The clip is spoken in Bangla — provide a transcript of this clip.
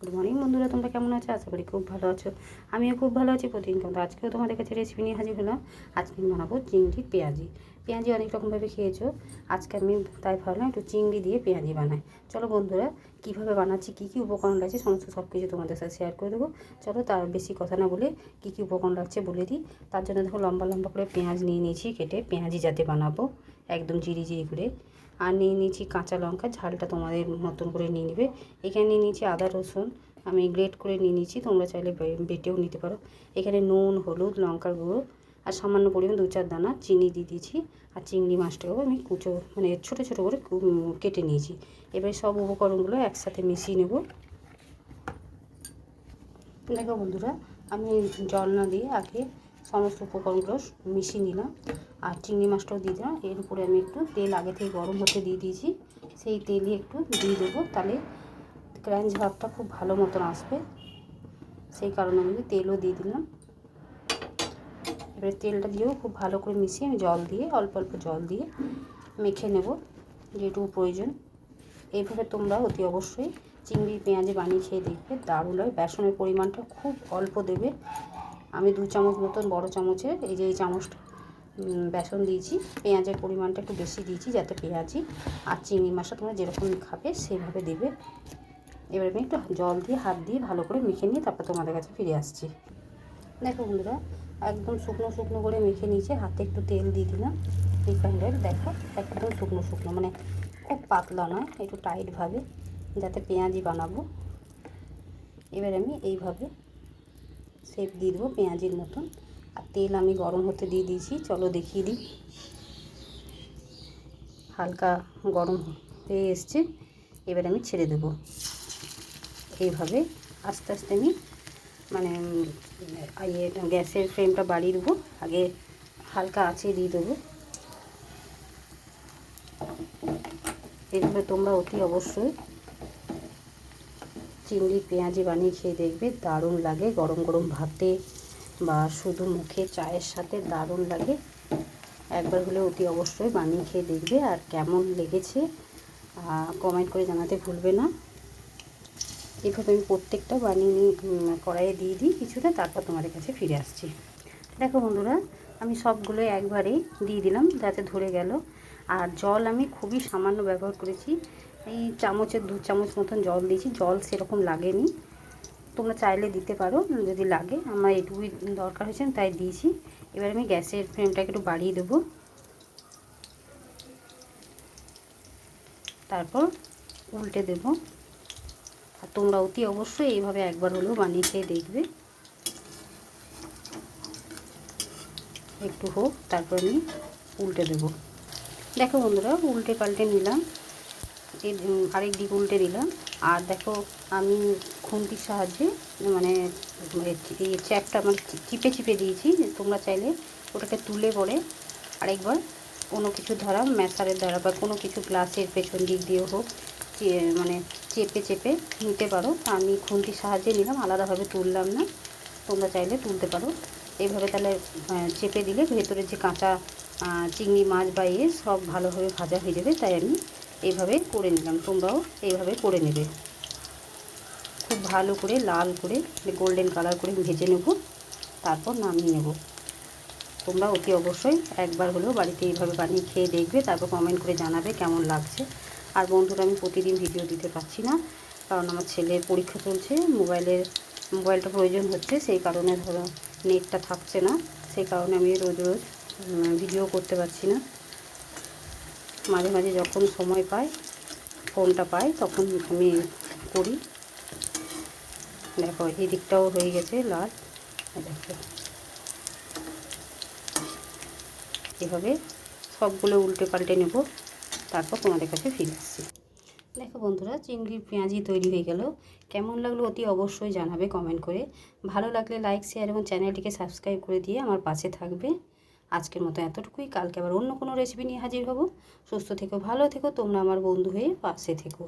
গুড মর্নিং বন্ধুরা, তোমরা কেমন আছো? আশা করি খুব ভালো আছো। আমিও খুব ভালো আছি প্রতিদিন। কিন্তু আজকেও তোমাদের কাছে রেসিপি নিয়ে হাজির হলাম। আজকে আমি বানাবো চিংড়ির পেঁয়াজি। পেঁয়াজি অনেক রকমভাবে খেয়েছো, আজকে আমি তাই ভাবলাম একটু চিংড়ি দিয়ে পেঁয়াজি বানাই। চলো বন্ধুরা, কীভাবে বানাচ্ছি, কী কী উপকরণ লাগছে সমস্ত সব কিছু তোমাদের সাথে শেয়ার করে দেবো। চলো, তার বেশি কথা না বলে কী কী উপকরণ লাগছে বলে দিই। তার জন্য দেখো লম্বা লম্বা করে পেঁয়াজ নিয়ে নিয়েছি কেটে, পেঁয়াজি যাতে বানাবো একদম জিরি জিরি করে। আর নিয়ে নিয়েছি কাঁচা লঙ্কা, ঝালটা তোমাদের মতন করে নিয়ে নেবে। এখানে নিয়ে নিয়েছি আদা রসুন, আমি গ্রেট করে নিয়ে নিয়েছি, তোমরা চাইলে বেটেও নিতে পারো। এখানে নুন, হলুদ, লঙ্কার গুঁড়ো আর সামান্য পরিমাণ 2-4 দানা চিনি দিয়ে দিয়েছি। আর চিংড়ি মাছটাকেও আমি কুচো মানে ছোটো ছোটো করে কেটে নিয়েছি। এবারে সব উপকরণগুলো একসাথে মিশিয়ে নেব। দেখো বন্ধুরা, আমি জল না দিয়ে আগে সমস্ত উপকরণগুলো মিশিয়ে নিলাম। আর চিংড়ি মাছটাও দিয়ে দিলাম। এর উপরে আমি একটু তেল আগে থেকে গরম হতে দিয়ে দিয়েছি, সেই তেলই একটু দিয়ে দেবো, তাহলে ক্রাঞ্চ ভাবটা খুব ভালো মতন আসবে। সেই কারণে আমি তেলও দিয়ে দিলাম। এবারে তেলটা দিয়েও খুব ভালো করে মিশিয়ে আমি জল দিয়ে অল্প অল্প জল দিয়ে মেখে নেব যেটুকু প্রয়োজন। এইভাবে তোমরা অতি অবশ্যই চিংড়ি পেঁয়াজি বানিয়ে খেয়ে দেখবে, দারুণ হয়। বেসনের পরিমাণটা খুব অল্প দেবে। আমি 2 চামচ মতন বড় চামচের এই চামচটা বেসন দিয়েছি। পেঁয়াজের পরিমাণটা একটু বেশি দিয়েছি, যাতে পেঁয়াজি আর চিংড়ি মাছটা তোমরা যেরকম খাবে সেভাবে দেবে। এবার আমি একটু জল দিয়ে হাত দিয়ে ভালো করে মেখে নিয়ে তারপর তোমাদের কাছে ফিরে আসছি। দেখো বন্ধুরা, একদম শুকনো শুকনো করে মেখে নিয়েছে। হাতে একটু তেল দিয়ে দিলাম রিফাইন্ড অয়েল। দেখো একদম শুকনো শুকনো, মানে খুব পাতলা নয়, একটু টাইটভাবে, যাতে পেঁয়াজি বানাবো। এবার আমি এইভাবে শেপ দিয়ে দেবো পেঁয়াজির মতন। আর তেল আমি গরম হতে দিয়ে দিয়েছি, চলো দেখিয়ে দিই। হালকা গরম হয়ে এসছে, এবার আমি ছেড়ে দেবো। এইভাবে আস্তে আস্তে আমি মানে গ্যাসের ফ্লেমটা বাড়িয়ে দেবো। আগে হালকা আঁচে দিয়ে দেবো। এইভাবে তোমরা অতি অবশ্যই চিংড়ি পেঁয়াজি বানিয়ে খেয়ে দেখবে, দারুণ লাগে। গরম গরম ভাতে বা শুধু মুখে চায়ের সাথে দারুণ লাগে। একবার হলে অতি অবশ্যই বানিয়ে খেয়ে দেখবে, আর কেমন লেগেছে কমেন্ট করে জানাতে ভুলবে না। এইভাবে আমি প্রত্যেকটা বানিয়ে নিয়ে কড়াইয়ে দিয়ে দিই কিছুটা, তারপর তোমাদের কাছে ফিরে আসছি। দেখো বন্ধুরা, আমি সবগুলো একবারেই দিয়ে দিলাম যাতে ধরে গেল। আর জল আমি খুবই সামান্য ব্যবহার করেছি, এই চামচের 2 চামচ মতন জল দিয়েছি। জল সেরকম লাগেনি, তোমরা চাইলে দিতে পারো যদি লাগে। আমার এটুকুই দরকার হয়েছে তাই দিয়েছি। এবার আমি গ্যাসের ফ্লেমটাকে একটু বাড়িয়ে দেবো, তারপর উল্টে দেবো। আর তোমরা অতি অবশ্যই এইভাবে একবার হলেও বানিয়ে খেয়ে দেখবে। একটু হোক, তারপর আমি উল্টে দেবো। দেখো বন্ধুরা, উল্টে পাল্টে নিলাম, আরেক দিক উল্টে দিলাম। আর দেখো আমি খুন্তির সাহায্যে মানে এই চ্যাপটা মানে চিপে চিপে দিয়েছি। তোমরা চাইলে ওটাকে তুলে পরে আরেকবার কোনো কিছু দ্বারা, ম্যাশারের দ্বারা বা কোনো কিছু গ্লাসের পেছন দিক দিয়েও হোক মানে চেপে চেপে নিতে পারো। আমি খুন্তির সাহায্যে নিলাম, আলাদাভাবে তুললাম না। তোমরা চাইলে তুলতে পারো। এইভাবে তাহলে চেপে দিলে ভেতরে যে কাঁচা চিংড়ি মাছ বা সব ভালোভাবে ভাজা হয়ে যাবে। তাই আমি এইভাবে করে নিলাম, তোমরাও এইভাবে করে নেবে। খুব ভালো করে লাল করে গোল্ডেন কালার করে ভেজে নেব, তারপর নামিয়ে নেব। তোমরা অতি অবশ্যই একবার হলেও বাড়িতে এইভাবে বানিয়ে খেয়ে দেখবে, তারপর কমেন্ট করে জানাবে কেমন লাগছে। আর বন্ধুরা, আমি প্রতিদিন ভিডিও দিতে পারছি না, কারণ আমার ছেলের পরীক্ষা চলছে, মোবাইলটা প্রয়োজন হচ্ছে, সেই কারণে ধরো নেটটা থাকছে না। সেই কারণে আমি রোজ রোজ ভিডিও করতে পারছি না। মাঝে মাঝে যখন সময় পাই, ফোনটা পাই, তখন আমি করি। দেখো এই দিকটাও হয়ে গেছে লাল। দেখো এভাবে সবগুলো উল্টে পাল্টে নেব, তারপর তোমাদের কাছে ফিরে আসছি। দেখো বন্ধুরা, চিংড়ির পেঁয়াজি তৈরি হয়ে গেল। কেমন লাগলো অতি অবশ্যই জানাবে কমেন্ট করে। ভালো লাগলে লাইক, শেয়ার এবং চ্যানেলটিকে সাবস্ক্রাইব করে দিয়ে আমার পাশে থাকবে। আজকের মতো এতটুকুই, কালকে আবার অন্য কোনো রেসিপি নিয়ে হাজির হব। সুস্থ থেকো, ভালো থেকো, তোমরা আমার বন্ধু হয়ে পাশে থেকো।